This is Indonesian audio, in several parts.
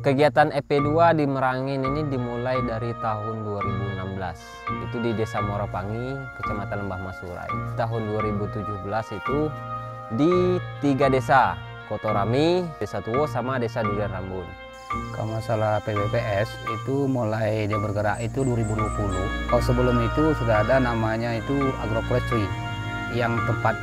Kegiatan EP2 di Merangin ini dimulai dari tahun 2016. Itu di Desa Morapangi, Kecamatan Lembah Masurai. Tahun 2017 itu di 3 desa, Kotorami, Desa Tuwo, sama Desa Durian Rambun. Kalau masalah PBPS itu mulai dia bergerak itu 2020. Kalau sebelum itu sudah ada namanya itu agroforestry yang tempat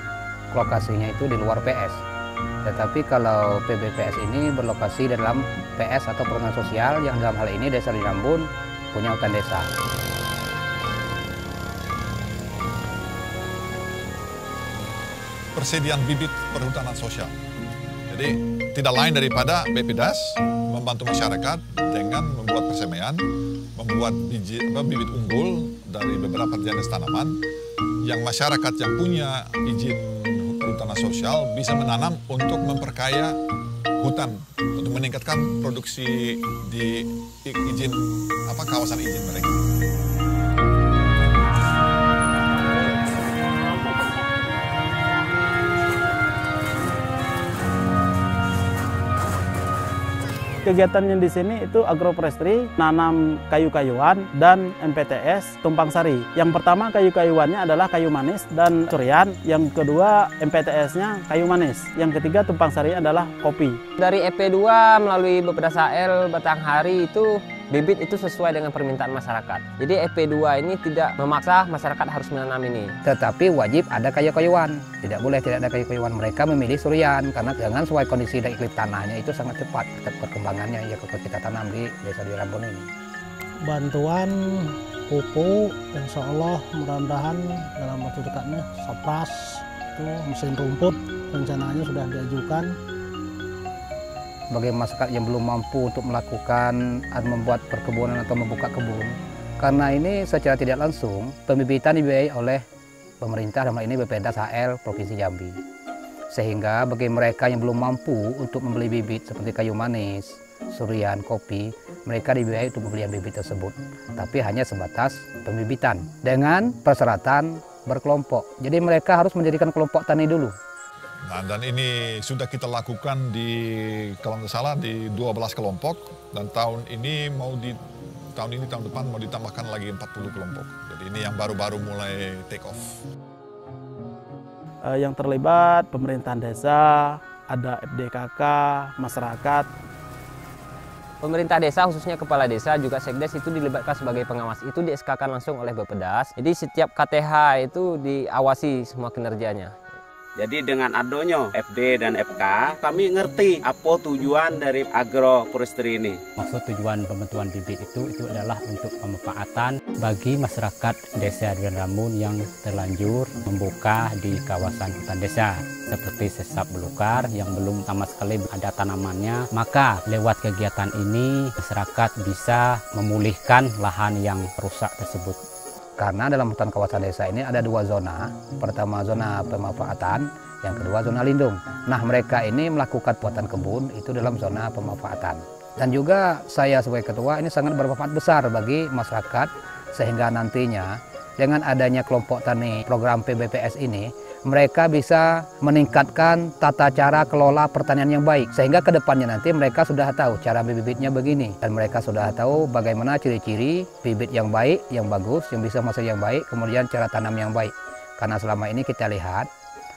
lokasinya itu di luar PS. Tetapi kalau PBPS ini berlokasi dalam PS atau perhutanan sosial yang dalam hal ini Desa Durian Rambun punya hutan desa. Persediaan bibit perhutanan sosial. Jadi tidak lain daripada BPDAS membantu masyarakat dengan membuat persemaian, membuat bibit unggul dari beberapa jenis tanaman yang masyarakat yang punya izin perhutanan sosial bisa menanam untuk memperkaya hutan, untuk meningkatkan produksi di kawasan izin mereka. Kegiatan yang di sini itu agroforestry, nanam kayu-kayuan, dan MPTS tumpang sari. Yang pertama kayu-kayuannya adalah kayu manis dan curian. Yang kedua MPTS-nya kayu manis. Yang ketiga tumpang sari adalah kopi. Dari EP2 melalui BPDAS AL Batanghari itu bibit itu sesuai dengan permintaan masyarakat. Jadi EP2 ini tidak memaksa masyarakat harus menanam ini. Tetapi wajib ada kayu-kayuan. Tidak boleh tidak ada kayu-kayuan. Mereka memilih surian karena dengan sesuai kondisi dan iklim tanahnya itu sangat cepat perkembangannya ya kalau kita tanam di Desa Durian Rambun ini. Bantuan pupuk, insya Allah mudah-mudahan dalam waktu dekatnya sapras itu mesin rumput rencananya sudah diajukan. Bagi masyarakat yang belum mampu untuk melakukan atau membuat perkebunan atau membuka kebun, karena ini secara tidak langsung pembibitan dibiayai oleh pemerintah, dalam hal ini BPDAS AL Provinsi Jambi. Sehingga bagi mereka yang belum mampu untuk membeli bibit seperti kayu manis, surian, kopi, mereka dibiayai untuk pembelian bibit tersebut. Tapi hanya sebatas pembibitan dengan persyaratan berkelompok. Jadi mereka harus mendirikan kelompok tani dulu. Nah, dan ini sudah kita lakukan kalau nggak salah di 12 kelompok, dan tahun depan mau ditambahkan lagi 40 kelompok. Jadi ini yang baru-baru mulai take off. Yang terlibat pemerintahan desa, ada FDKK, masyarakat. Pemerintah desa, khususnya kepala desa, juga sekdes itu dilibatkan sebagai pengawas. Itu di-SK-kan langsung oleh BPDAS. Jadi setiap KTH itu diawasi semua kinerjanya. Jadi dengan adanya FD dan FK, kami ngerti apa tujuan dari agroforestry ini. Maksud tujuan pembentukan bibit itu adalah untuk pemanfaatan bagi masyarakat Desa Durian Rambun yang terlanjur membuka di kawasan hutan desa. Seperti sesap belukar yang belum sama sekali ada tanamannya. Maka lewat kegiatan ini masyarakat bisa memulihkan lahan yang rusak tersebut. Karena dalam hutan kawasan desa ini ada 2 zona. Pertama zona pemanfaatan, yang kedua zona lindung. Nah mereka ini melakukan buatan kebun itu dalam zona pemanfaatan. Dan juga saya sebagai ketua ini sangat bermanfaat besar bagi masyarakat. Sehingga nantinya dengan adanya kelompok tani program PBPS ini, mereka bisa meningkatkan tata cara kelola pertanian yang baik. Sehingga ke depannya nanti mereka sudah tahu cara bibitnya begini. Dan mereka sudah tahu bagaimana ciri-ciri bibit yang baik, yang bagus, yang bisa menghasilkan yang baik, kemudian cara tanam yang baik. Karena selama ini kita lihat,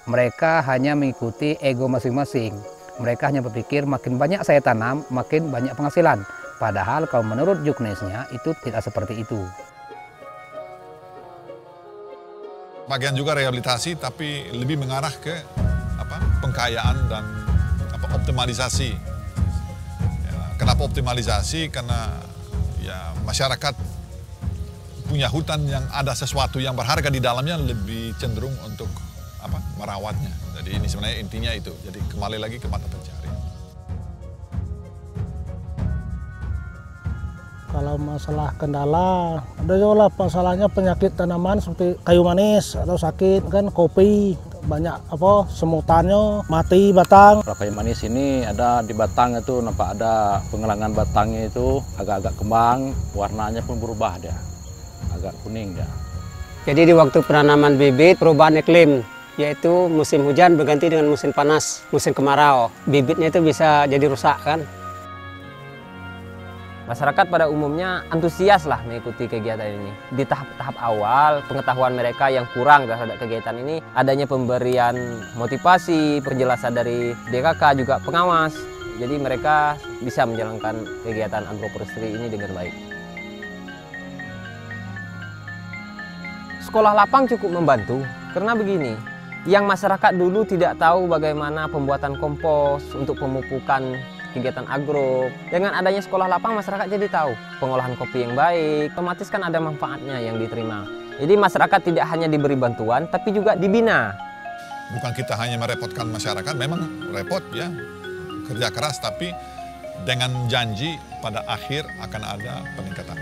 mereka hanya mengikuti ego masing-masing. Mereka hanya berpikir makin banyak saya tanam, makin banyak penghasilan. Padahal kalau menurut juknisnya itu tidak seperti itu. Bagian juga rehabilitasi, tapi lebih mengarah ke pengkayaan dan optimalisasi. Ya, kenapa optimalisasi? Karena ya masyarakat punya hutan yang ada sesuatu yang berharga di dalamnya, lebih cenderung untuk merawatnya. Jadi ini sebenarnya intinya itu. Jadi kembali lagi ke mata pencarian. Kalau masalah kendala, ada juga masalahnya penyakit tanaman seperti kayu manis atau sakit kan, kopi banyak semutannya mati batang. Kayu manis ini ada di batang itu nampak ada pengelangan batangnya itu agak-agak kembang, warnanya pun berubah dia, agak kuning dia. Jadi di waktu penanaman bibit perubahan iklim, yaitu musim hujan berganti dengan musim panas, musim kemarau, bibitnya itu bisa jadi rusak kan. Masyarakat pada umumnya antusias lah mengikuti kegiatan ini. Di tahap-tahap awal, pengetahuan mereka yang kurang terhadap kegiatan ini, adanya pemberian motivasi, penjelasan dari DKK juga pengawas. Jadi mereka bisa menjalankan kegiatan agroforestry ini dengan baik. Sekolah lapang cukup membantu, karena begini, yang masyarakat dulu tidak tahu bagaimana pembuatan kompos untuk pemupukan kegiatan agro. Dengan adanya sekolah lapang, masyarakat jadi tahu pengolahan kopi yang baik, otomatis kan ada manfaatnya yang diterima. Jadi masyarakat tidak hanya diberi bantuan, tapi juga dibina. Bukan kita hanya merepotkan masyarakat, memang repot ya, kerja keras, tapi dengan janji pada akhir akan ada peningkatan.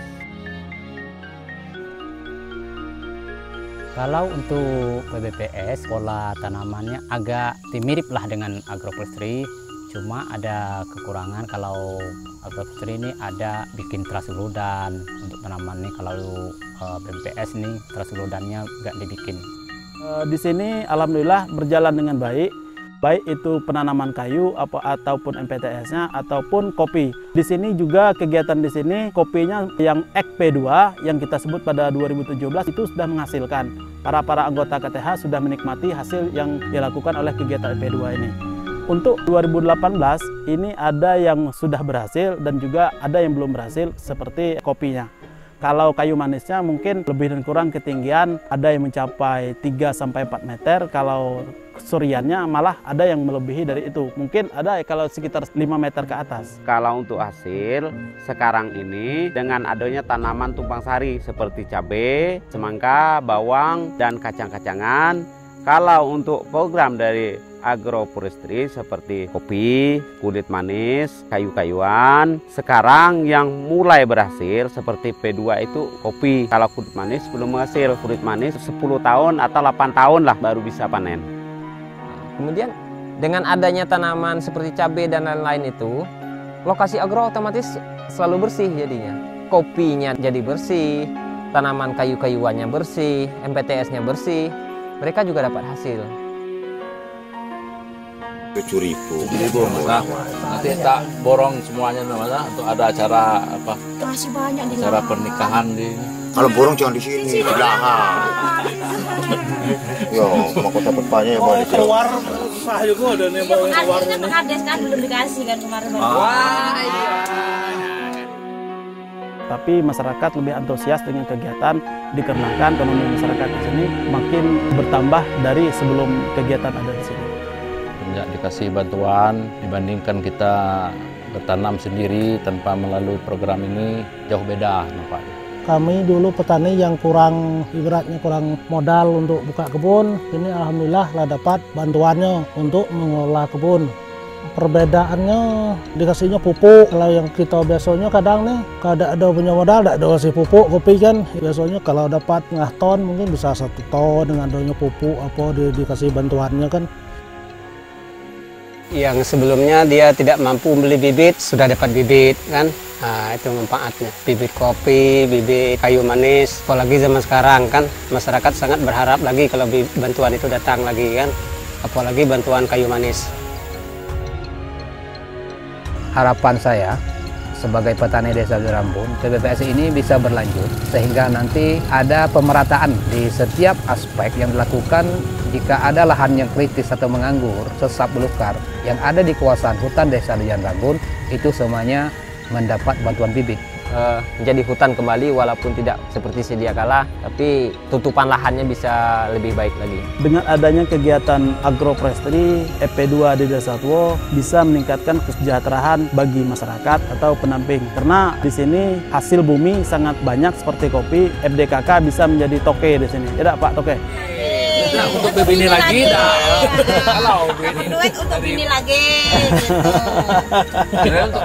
Kalau untuk PBPS, pola tanamannya agak mirip lah dengan agroforestry. Cuma ada kekurangan kalau agroforestry ini ada bikin trasulodan untuk tanaman ini. Kalau PBPS ini trasulodannya nggak dibikin. Di sini alhamdulillah berjalan dengan baik. Baik itu penanaman kayu ataupun MPTS-nya ataupun kopi. Di sini juga kegiatan di sini kopinya yang EP2 yang kita sebut pada 2017 itu sudah menghasilkan. Para anggota KTH sudah menikmati hasil yang dilakukan oleh kegiatan EP2 ini. Untuk 2018 ini ada yang sudah berhasil dan juga ada yang belum berhasil seperti kopinya. Kalau kayu manisnya mungkin lebih dan kurang ketinggian ada yang mencapai 3-4 meter. Kalau suriannya malah ada yang melebihi dari itu. Mungkin ada kalau sekitar 5 meter ke atas. Kalau untuk hasil sekarang ini dengan adanya tanaman tumpang sari seperti cabai, semangka, bawang, dan kacang-kacangan. Kalau untuk program dari agroforestry seperti kopi, kulit manis, kayu-kayuan, sekarang yang mulai berhasil seperti P2 itu kopi. Kalau kulit manis belum berhasil, kulit manis 10 tahun atau 8 tahun lah baru bisa panen. Kemudian dengan adanya tanaman seperti cabai dan lain-lain itu, lokasi agro otomatis selalu bersih jadinya. Kopinya jadi bersih, tanaman kayu-kayuannya bersih, MPTS-nya bersih, mereka juga dapat hasil. 7.000. Nah, nanti tak borong semuanya namanya untuk ada acara apa? Masih banyak di acara pernikahan di. Kalau borong jangan di sini, di lahan. Yo, mau kota bertanya ya Pak. Keluar sah juga ada nih bawa keluar ini. Kades kan belum dikasih kan kemarin. Wah, iya. Tapi masyarakat lebih antusias dengan kegiatan dikarenakan ekonomi masyarakat di sini makin bertambah dari sebelum kegiatan ada di sini. Banyak dikasih bantuan dibandingkan kita bertanam sendiri tanpa melalui program ini jauh beda nampaknya. Kami dulu petani yang kurang ibaratnya kurang modal untuk buka kebun, ini alhamdulillah lah dapat bantuannya untuk mengelola kebun. Perbedaannya dikasihnya pupuk. Kalau yang kita biasanya kadang nih kalau ada punya modal tidak ada kasih pupuk kopi kan. Biasanya kalau dapat setengah ton mungkin bisa 1 ton dengan adanya pupuk apa dikasih bantuannya kan. Yang sebelumnya dia tidak mampu beli bibit, sudah dapat bibit kan. Nah, itu manfaatnya. Bibit kopi, bibit kayu manis. Apalagi zaman sekarang kan masyarakat sangat berharap lagi kalau bantuan itu datang lagi kan. Apalagi bantuan kayu manis. Harapan saya sebagai petani desa Rambun, PBPS ini bisa berlanjut sehingga nanti ada pemerataan di setiap aspek yang dilakukan. Jika ada lahan yang kritis atau menganggur, sesap belukar yang ada di kawasan hutan desa Duyan Rambun itu semuanya mendapat bantuan bibit. Menjadi hutan kembali walaupun tidak seperti sedia kala, tapi tutupan lahannya bisa lebih baik lagi. Dengan adanya kegiatan agroforestry EP2 di Desa Tuo bisa meningkatkan kesejahteraan bagi masyarakat atau pendamping. Karena di sini hasil bumi sangat banyak seperti kopi, FDKK bisa menjadi toke di sini. Tidak Pak Toke? Nah, untuk bini lagi dah. Kalau duit untuk bini lagi. Kira untuk